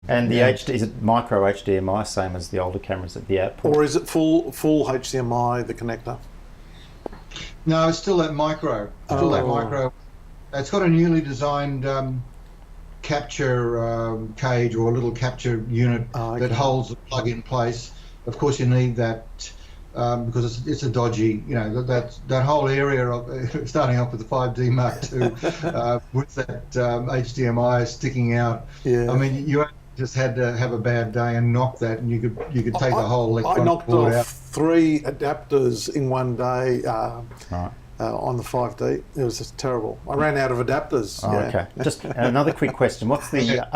And the HD, is it micro HDMI, same as the older cameras at the output? Or is it full HDMI, the connector? No, it's still that micro. That micro. It's got a newly designed capture cage or a little capture unit that holds the plug in place. Of course, you need that because it's a dodgy, that whole area of starting off with the 5D Mark II with that HDMI sticking out. Yeah. I mean, you just had to have a bad day and knock that, and you could take the whole electronic I knocked board off out. 3 adapters in one day on the 5D. It was just terrible. I ran out of adapters. Oh, okay. Just another quick question. What's the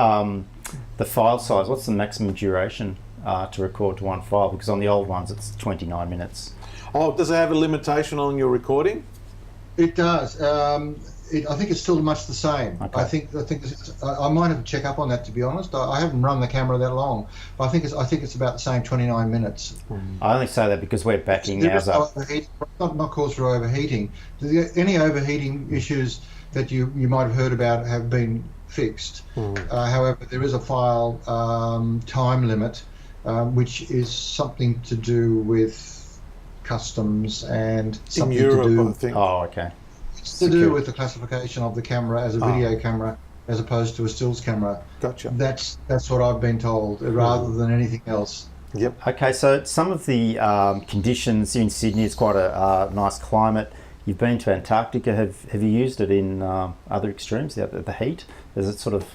file size? What's the maximum duration to record to one file? Because on the old ones it's 29 minutes. Oh, does it have a limitation on your recording? It does. I think it's still much the same. Okay. I might have to check up on that, to be honest. I haven't run the camera that long, but I think it's about the same 29 minutes. I only say that because we're backing ours up. Not cause for overheating. Any overheating issues that you might have heard about have been fixed. However, there is a file time limit, which is something to do with customs and something in Europe, to do. I think. Oh, okay. It's to do with the classification of the camera as a video camera as opposed to a stills camera. Gotcha. That's what I've been told, rather than anything else. Yep. Okay, so some of the conditions in Sydney, it's quite a nice climate. You've been to Antarctica. Have you used it in other extremes, the heat? Does it sort of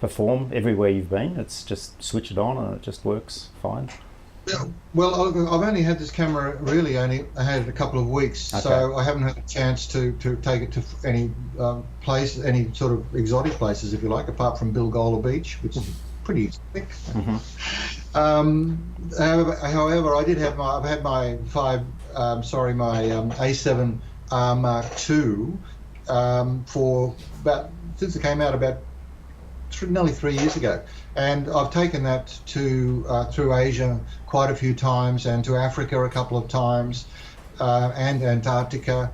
perform everywhere you've been? It's just switch it on and it just works fine? Well, I've only had this camera I had it a couple of weeks, okay. So I haven't had a chance to take it to any any sort of exotic places, if you like, apart from Bilgola Beach, which is pretty exotic. However, I've had my A7 Mark II since it came out about nearly 3 years ago, and I've taken that to through Asia quite a few times, and to Africa a couple of times, and Antarctica.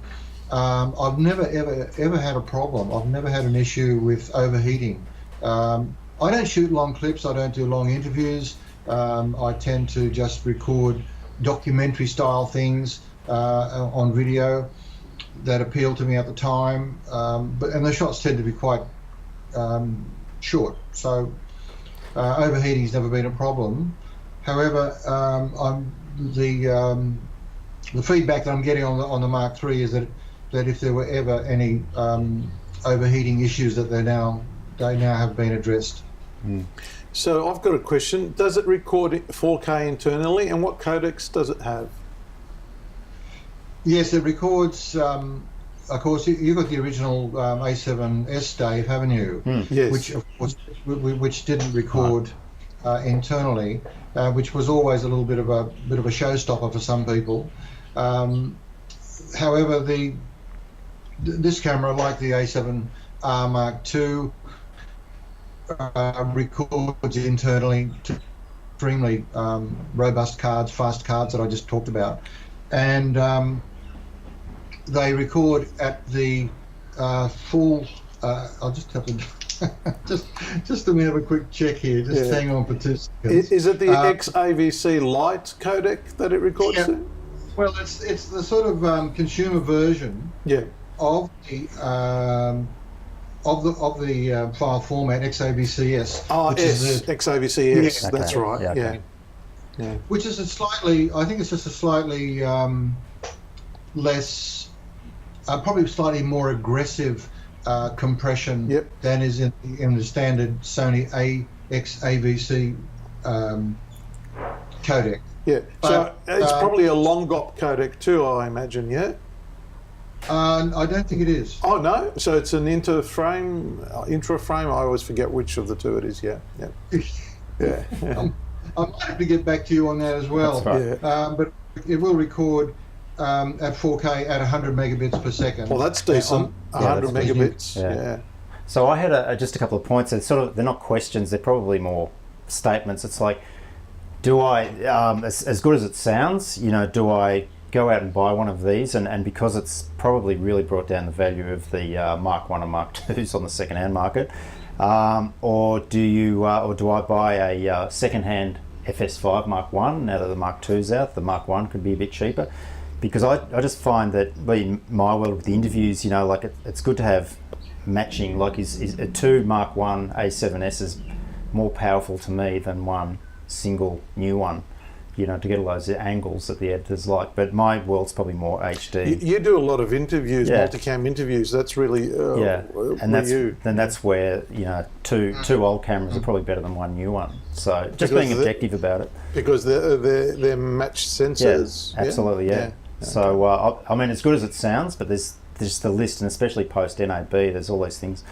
I've never ever had a problem. I've never had an issue with overheating. I don't shoot long clips. I don't do long interviews. I tend to just record documentary style things on video that appeal to me at the time, and the shots tend to be quite short, so overheating's never been a problem. However, the feedback that I'm getting on the Mark III is that if there were ever any overheating issues, that they now have been addressed. So I've got a question. Does it record 4K internally, and what codecs does it have? Yes, it records. Of course, you've got the original A7S, Dave, haven't you? Yes. Which, of course, which didn't record internally, which was always a little bit of a showstopper for some people. However, this camera, like the A7R Mark II, records internally to extremely robust cards, fast cards that I just talked about, and they record at the full. I'll just have to just let me have a quick check here. Just hang on for 2 seconds. Is it the XAVC Lite codec that it records to? Well, it's the sort of consumer version of the file format XAVCS. Oh, XAVCS. Okay. That's right. Yeah, okay. Yeah. Which is I think it's just a slightly less, probably slightly more aggressive compression than is in the standard Sony XAVC codec. Yeah, so it's probably a Longop codec too, I imagine, yeah? I don't think it is. Oh, no? So it's an intraframe? I always forget which of the two it is, yeah. I might have to get back to you on that as well. That's right. But it will record at 4K at 100 megabits per second. Well, that's decent. Yeah, 100 that's megabits. Yeah. Yeah. So I had just a couple of points. It's they're not questions. They're probably more statements. It's like, do I, as good as it sounds, do I go out and buy one of these? And because it's probably really brought down the value of the Mark 1 and Mark 2s on the second-hand market, or do I buy a second-hand FS5 Mark 1 now that the Mark 2's out? The Mark 1 could be a bit cheaper. Because I just find that in my world with the interviews, it's good to have matching. Like, is a 2 Mark 1 A7S is more powerful to me than one single new one, to get all those angles that the editors like. But my world's probably more HD. You do a lot of interviews, Yeah. multicam interviews. That's really and that's where two old cameras are probably better than one new one. So just Because being objective about it. because they're matched sensors. Yeah, absolutely, yeah. So I mean, as good as it sounds, but there's the list, and especially post NAB, there's all these things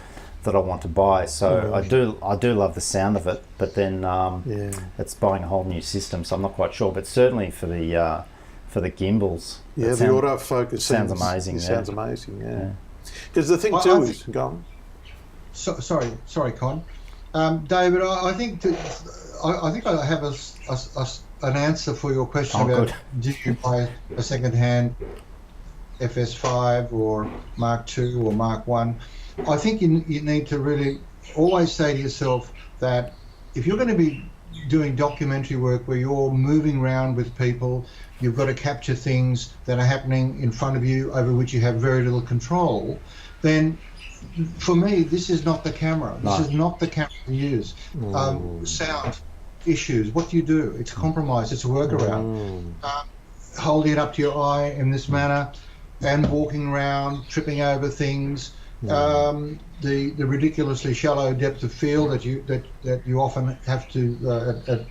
that I want to buy. So I do love the sound of it, but then it's buying a whole new system. So I'm not quite sure, but certainly for the gimbals, Yeah, the autofocus sounds amazing. Sounds amazing. Yeah. Because the thing too is gone. Sorry, Con. David, I think I have an answer for your question about good. do you buy a second-hand FS5 or Mark II or Mark 1. I think you need to really always say to yourself that if you're going to be doing documentary work where you're moving around with people, you've got to capture things that are happening in front of you over which you have very little control, then for me, this is not the camera. This is not the camera to use. Sound issues, what do you do? It's a compromise, it's a workaround. Holding it up to your eye in this manner and walking around, tripping over things, the ridiculously shallow depth of field that you often have to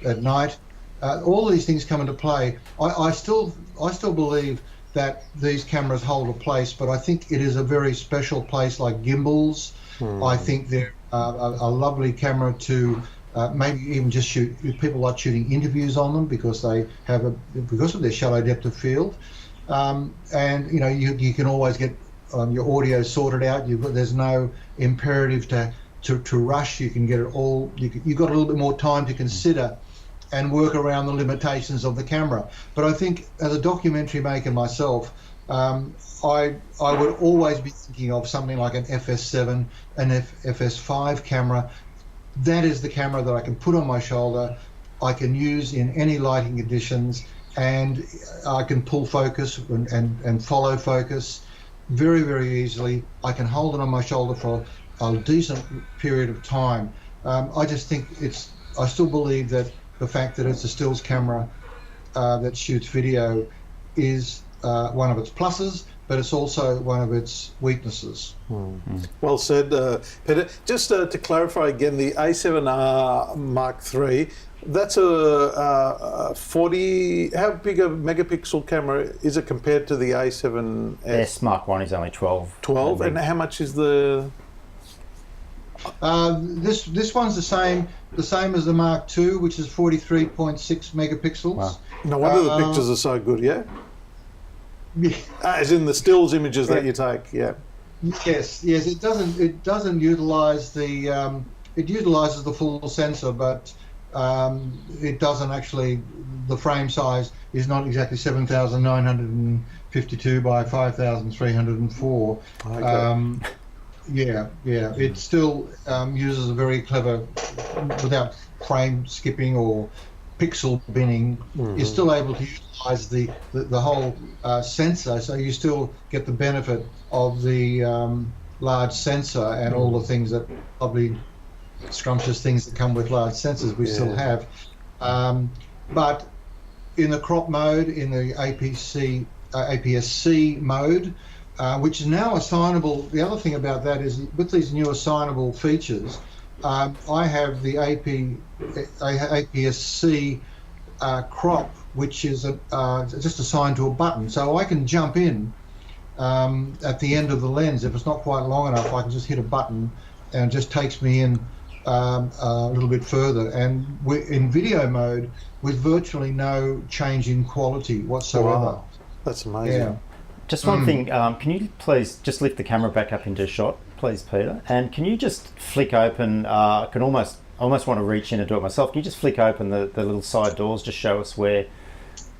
at night. All these things come into play. I still believe that these cameras hold a place, but I think it is a very special place, like gimbals. I think they're a lovely camera to maybe even just shoot. People like shooting interviews on them because they have because of their shallow depth of field, and you can always get your audio sorted out. There's no imperative to rush. You can get it all. You've got a little bit more time to consider and work around the limitations of the camera. But I think as a documentary maker myself, I would always be thinking of something like an FS7, an FS5 camera. That is the camera that I can put on my shoulder, I can use in any lighting conditions, and I can pull focus and follow focus very, very easily. I can hold it on my shoulder for a decent period of time. I just think I still believe that the fact that it's a stills camera that shoots video is one of its pluses, but it's also one of its weaknesses. Well said, Peter. Just to clarify again, the A7R Mark III, that's a 40. How big a megapixel camera is it compared to the A7S? S Mark 1 is only 12. 12, and how much is the? This one's the same as the Mark II, which is 43.6 megapixels. Wow. No wonder the pictures are so good. Yeah. As in the stills images that you take. Yeah. Yes. It doesn't utilize the it utilizes the full sensor, but it doesn't actually. The frame size is not exactly 7,952 by 5,304. Okay. Yeah. It still uses a very clever, without frame skipping or pixel binning, you're still able to utilize the whole sensor, so you still get the benefit of the large sensor and all the things that probably scrumptious things that come with large sensors we still have. But in the crop mode, in the APS-C mode, which is now assignable. The other thing about that is with these new assignable features, I have the APS-C crop, which is just assigned to a button. So I can jump in at the end of the lens. If it's not quite long enough, I can just hit a button and it just takes me in a little bit further. And we're in video mode with virtually no change in quality whatsoever. Wow. That's amazing. Yeah. Just one thing, can you please just lift the camera back up into shot, please, Peter? And can you just flick open, I can almost want to reach in and do it myself. Can you just flick open the little side doors, just show us where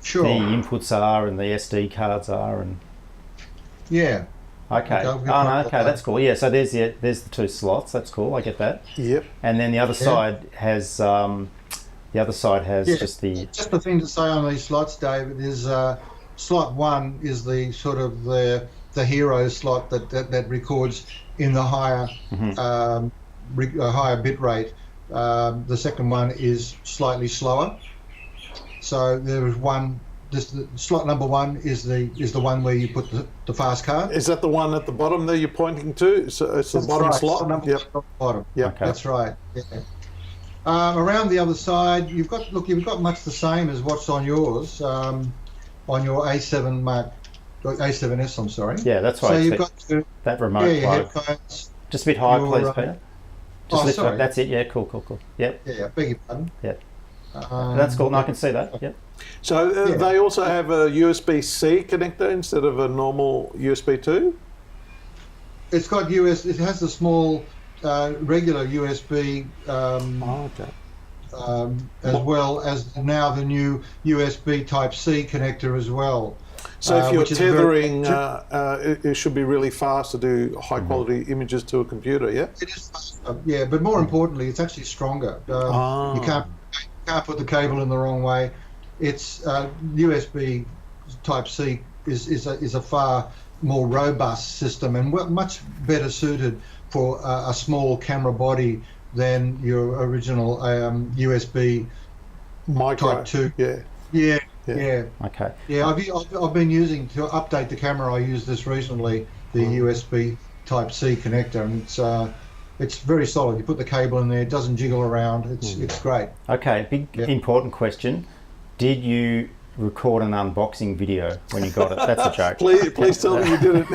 Sure. the inputs are and the SD cards are? And Yeah. okay, Okay, I'll get oh, no, that. okay, that's cool. Yeah, so there's the two slots. That's cool. I get that. Yep. And then the other side has Yeah. just the Just the thing to say on these slots, David, is slot 1 is the sort of the hero slot that records in the higher higher bit rate. The second one is slightly slower. So there is one. Slot number 1 is the one where you put the fast card. Is that the one at the bottom there you're pointing to? So it's the That's bottom right. slot? Number Yep. bottom. Yep. Okay. That's right. Yeah. Around the other side, you've got much the same as what's on yours, on your A7S. I'm sorry. yeah. That's why So I you've expect got that remote your plug. headphones. Just a bit higher, your, please, Peter. Just oh, lift sorry. up. That's it. Yeah, cool. Yep, Yeah, beg your pardon. yep. That's cool. No, I can see that. Yep. So Yeah. they also have a USB-C connector instead of a normal USB 2? It's got It has the small regular USB Okay. as well as now the new USB Type C connector as well. So if you're which is very- tethering, it should be really fast to do high-quality images to a computer, yeah? It is faster, yeah, but more importantly, it's actually stronger. You can't put the cable in the wrong way. It's USB Type C is a far more robust system and much better suited for a small camera body than your original USB Micro. Type 2. Yeah. Yeah, Yeah. yeah, Okay. yeah. I've been using to update the camera. I used this recently, the USB Type C connector, and it's very solid. You put the cable in there, it doesn't jiggle around. It's great. Okay. Big important question. Did you record an unboxing video when you got it? That's a joke. Please tell me you didn't.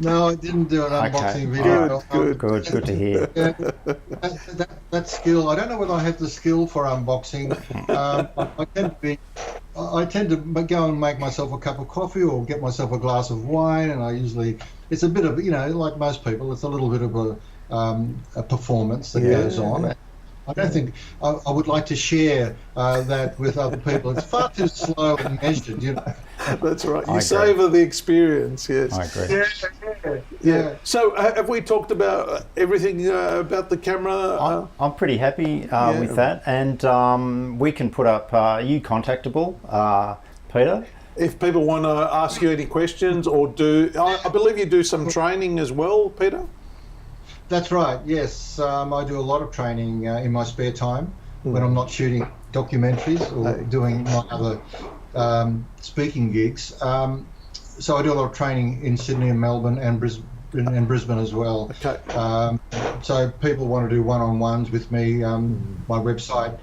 No, I didn't do an unboxing video. Good to hear. Yeah, that skill. I don't know whether I have the skill for unboxing. I tend to go and make myself a cup of coffee or get myself a glass of wine, and it's a bit of, like most people, it's a little bit of a performance that goes on. I don't think I would like to share that with other people. It's far too slow and measured, That's right. I You agree. savour the experience, yes. I agree. Yeah. So have we talked about everything about the camera? I'm pretty happy with that, and we can put up. Are you contactable, Peter? If people want to ask you any questions or I believe you do some training as well, Peter? That's right. Yes, I do a lot of training in my spare time when I'm not shooting documentaries or doing my other speaking gigs. So I do a lot of training in Sydney and Melbourne and Brisbane as well. Okay. So people want to do one-on-ones with me. My website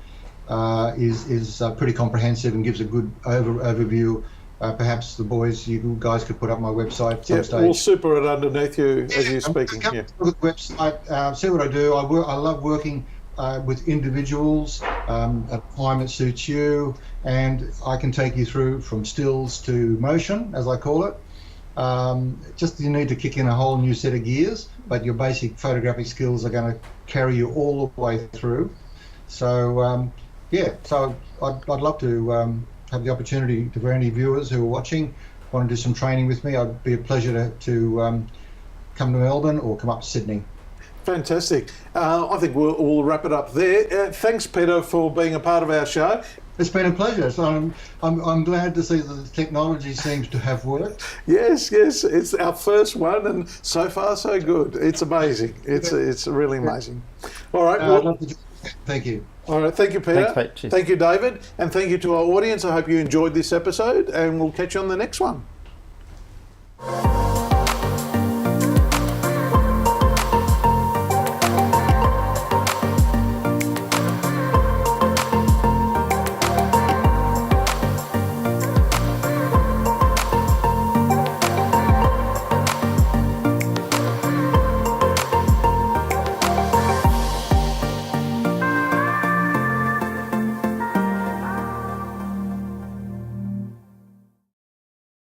is pretty comprehensive and gives a good overview. Perhaps you guys could put up my website at some stage. We'll super it underneath you as you're speaking. Come Yeah. to the website, see what I do. I love working with individuals at a time that suits you, and I can take you through from stills to motion, as I call it. Just you need to kick in a whole new set of gears, but your basic photographic skills are going to carry you all the way through. So so I'd love to have the opportunity for any viewers who are watching, want to do some training with me. It'd be a pleasure to come to Melbourne or come up to Sydney. Fantastic. I think we'll wrap it up there. Thanks, Peter, for being a part of our show. It's been a pleasure. So I'm glad to see that the technology seems to have worked. Yes, it's our first one, and so far so good. It's amazing. It's really amazing. All right. I'd love to thank you. All right. Thank you, Peter. Thanks, Pete. Cheers. Thank you, David, and thank you to our audience. I hope you enjoyed this episode, and we'll catch you on the next one.